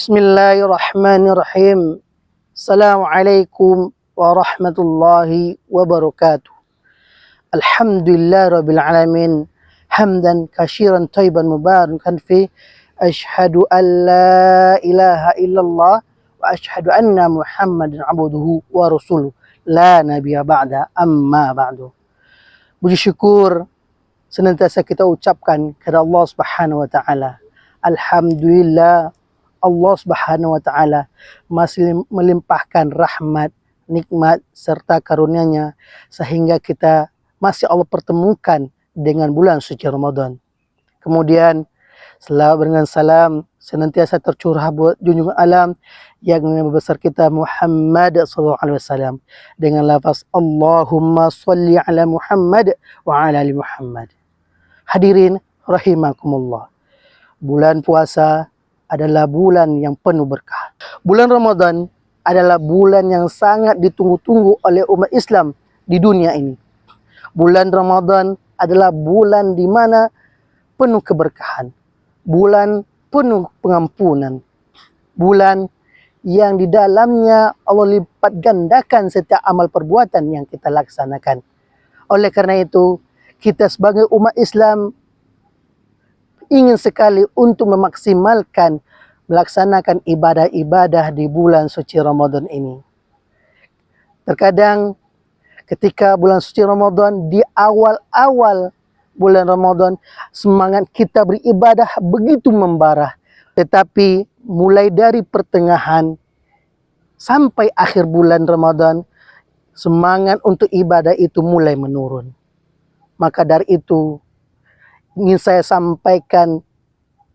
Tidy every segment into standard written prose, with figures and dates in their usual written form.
Bismillahirrahmanirrahim. Assalamualaikum warahmatullahi wabarakatuh. Alhamdulillah rabbil alamin. Hamdan katsiran thayyiban mubarakan fi. Asyhadu an la ilaha illallah wa asyhadu anna Muhammadan abduhu wa rasuluh. La nabiyya ba'da, amma ba'du. Puji syukur senantiasa kita ucapkan kepada Allah Subhanahu wa taala. Alhamdulillah, Allah Subhanahu wa taala masih melimpahkan rahmat, nikmat serta karunia-Nya sehingga kita masih Allah pertemukan dengan bulan suci Ramadan. Kemudian selawat dengan salam senantiasa tercurah buat junjungan alam yang Nabi besar kita Muhammad sallallahu alaihi wasallam dengan lafaz Allahumma shalli ala Muhammad wa ala ali Muhammad. Hadirin rahimakumullah. Bulan puasa adalah bulan yang penuh berkah. Bulan Ramadan adalah bulan yang sangat ditunggu-tunggu oleh umat Islam di dunia ini. Bulan Ramadan adalah bulan di mana penuh keberkahan. Bulan penuh pengampunan. Bulan yang di dalamnya Allah lipat gandakan setiap amal perbuatan yang kita laksanakan. Oleh karena itu, kita sebagai umat Islam ingin sekali untuk memaksimalkan melaksanakan ibadah-ibadah di bulan suci Ramadan ini. Terkadang ketika bulan suci Ramadan, di awal-awal bulan Ramadan, semangat kita beribadah begitu membara. Tetapi mulai dari pertengahan sampai akhir bulan Ramadan, semangat untuk ibadah itu mulai menurun. Maka dari itu, ingin saya sampaikan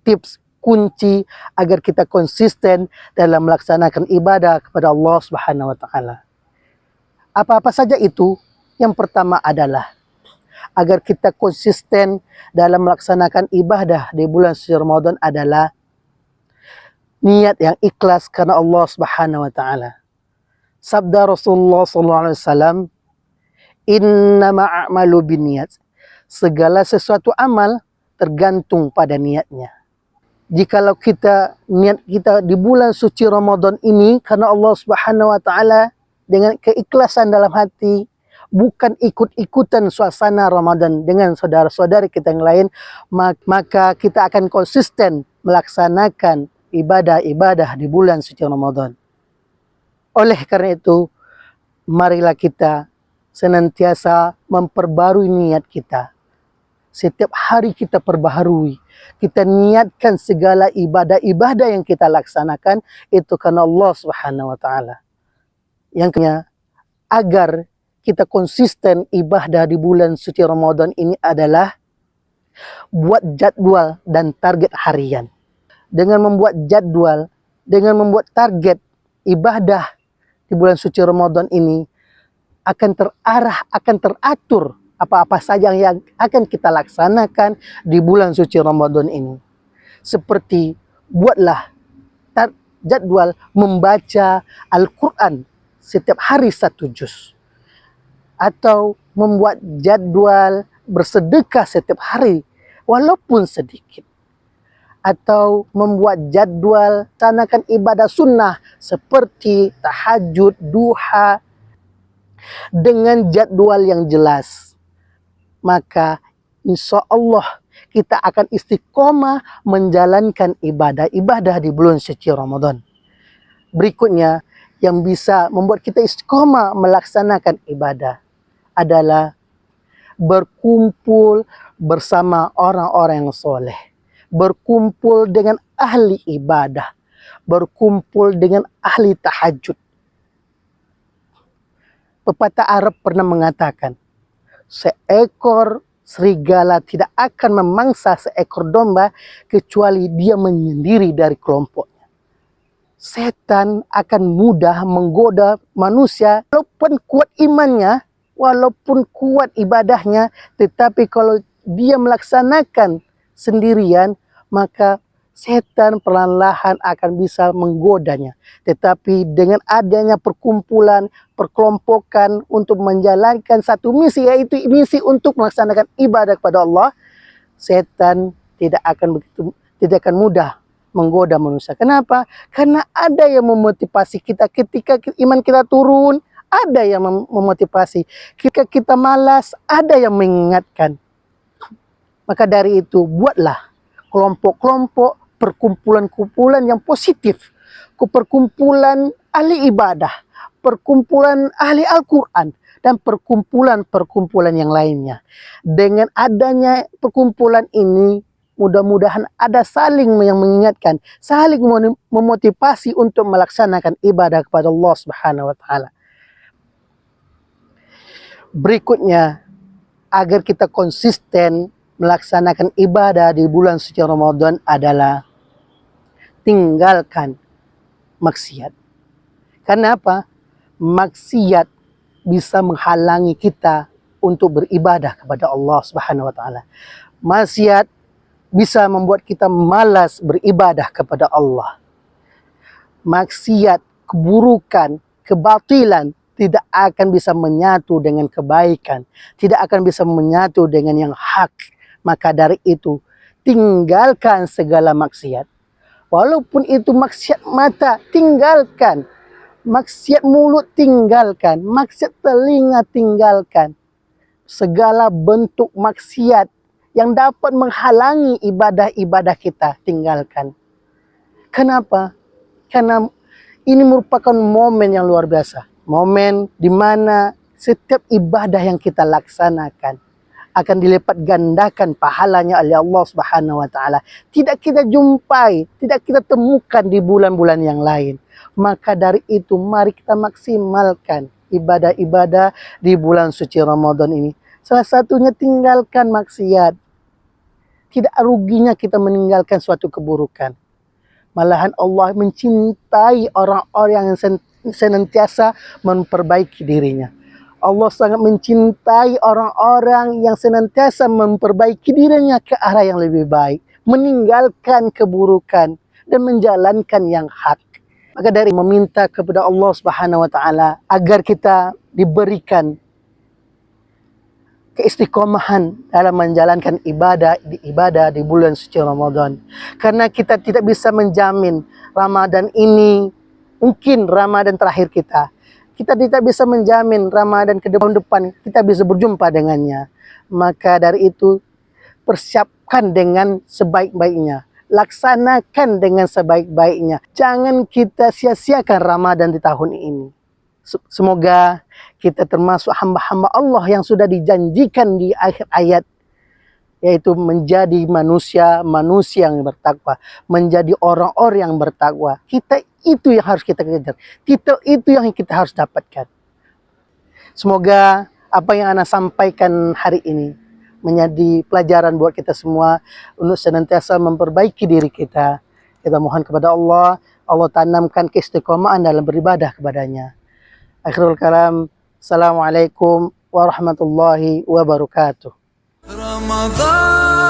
tips kunci agar kita konsisten dalam melaksanakan ibadah kepada Allah Subhanahu wa taala. Apa-apa saja itu? Yang pertama adalah agar kita konsisten dalam melaksanakan ibadah di bulan suci Ramadan adalah niat yang ikhlas karena Allah Subhanahu wa taala. Sabda Rasulullah sallallahu alaihi wasallam, "Innama a'malu binniyat." Segala sesuatu amal tergantung pada niatnya. Jikalau niat kita di bulan suci Ramadan ini karena Allah Subhanahu wa taala dengan keikhlasan dalam hati, bukan ikut-ikutan suasana Ramadan dengan saudara-saudari kita yang lain, maka kita akan konsisten melaksanakan ibadah-ibadah di bulan suci Ramadan. Oleh karena itu, marilah kita senantiasa memperbarui niat kita. Setiap hari kita perbaharui. Kita niatkan segala ibadah-ibadah yang kita laksanakan itu karena Allah Subhanahu wa taala. Yang kedua, agar kita konsisten ibadah di bulan suci Ramadan ini adalah buat jadwal dan target harian. Dengan membuat jadwal, dengan membuat target ibadah di bulan suci Ramadan ini akan terarah, akan teratur apa-apa saja yang akan kita laksanakan di bulan suci Ramadan ini. Seperti buatlah jadwal membaca Al-Quran setiap hari 1 juz. Atau membuat jadwal bersedekah setiap hari walaupun sedikit. Atau membuat jadwal laksanakan ibadah sunnah seperti tahajud, duha dengan jadwal yang jelas. Maka insya Allah kita akan istiqomah menjalankan ibadah-ibadah di bulan suci Ramadan. Berikutnya yang bisa membuat kita istiqomah melaksanakan ibadah adalah berkumpul bersama orang-orang yang soleh. Berkumpul dengan ahli ibadah. Berkumpul dengan ahli tahajud. Pepatah Arab pernah mengatakan, seekor serigala tidak akan memangsa seekor domba kecuali dia menyendiri dari kelompoknya. Setan akan mudah menggoda manusia walaupun kuat imannya, walaupun kuat ibadahnya, tetapi kalau dia melaksanakan sendirian, maka setan perlahan-lahan akan bisa menggodanya. Tetapi dengan adanya perkumpulan, perkelompokan untuk menjalankan satu misi, yaitu misi untuk melaksanakan ibadah kepada Allah, setan tidak akan mudah menggoda manusia. Kenapa? Karena ada yang memotivasi kita ketika iman kita turun, ada yang memotivasi. Ketika kita malas, ada yang mengingatkan. Maka dari itu, buatlah kelompok-kelompok, perkumpulan-kumpulan yang positif. Perkumpulan ahli ibadah, perkumpulan ahli Al-Quran, dan perkumpulan-perkumpulan yang lainnya. Dengan adanya perkumpulan ini, mudah-mudahan ada saling yang mengingatkan, saling memotivasi untuk melaksanakan ibadah kepada Allah Subhanahu wa taala. Berikutnya, agar kita konsisten melaksanakan ibadah di bulan suci Ramadan adalah tinggalkan maksiat. Karena apa? Maksiat bisa menghalangi kita untuk beribadah kepada Allah Subhanahu wa taala. Maksiat bisa membuat kita malas beribadah kepada Allah. Maksiat, keburukan, kebatilan tidak akan bisa menyatu dengan kebaikan, tidak akan bisa menyatu dengan yang hak. Maka dari itu, tinggalkan segala maksiat. Walaupun itu maksiat mata, tinggalkan. Maksiat mulut, tinggalkan. Maksiat telinga, tinggalkan. Segala bentuk maksiat yang dapat menghalangi ibadah-ibadah kita, tinggalkan. Kenapa? Karena ini merupakan momen yang luar biasa. Momen di mana setiap ibadah yang kita laksanakan akan dilipat gandakan pahalanya oleh Allah Subhanahu wa taala. Tidak kita jumpai, tidak kita temukan di bulan-bulan yang lain. Maka dari itu mari kita maksimalkan ibadah-ibadah di bulan suci Ramadan ini. Salah satunya tinggalkan maksiat. Tidak ruginya kita meninggalkan suatu keburukan. Malahan Allah mencintai orang-orang yang senantiasa memperbaiki dirinya. Allah sangat mencintai orang-orang yang senantiasa memperbaiki dirinya ke arah yang lebih baik, meninggalkan keburukan dan menjalankan yang hak. Maka dari meminta kepada Allah Subhanahu wa taala agar kita diberikan keistiqomahan dalam menjalankan ibadah di bulan suci Ramadan. Karena kita tidak bisa menjamin Ramadan ini mungkin Ramadan terakhir kita. Kita tidak bisa menjamin Ramadan ke depan kita bisa berjumpa dengannya. Maka dari itu, persiapkan dengan sebaik-baiknya. Laksanakan dengan sebaik-baiknya. Jangan kita sia-siakan Ramadan di tahun ini. Semoga kita termasuk hamba-hamba Allah yang sudah dijanjikan di akhir ayat, yaitu menjadi manusia yang bertakwa, menjadi orang-orang yang bertakwa. Itu yang harus kita kejar. Itu yang kita harus dapatkan. Semoga apa yang Ana sampaikan hari ini menjadi pelajaran buat kita semua untuk senantiasa memperbaiki diri kita. Kita mohon kepada Allah tanamkan keistiqomahan dalam beribadah kepadanya. Akhirul kalam, Assalamualaikum warahmatullahi wabarakatuh. Ramadan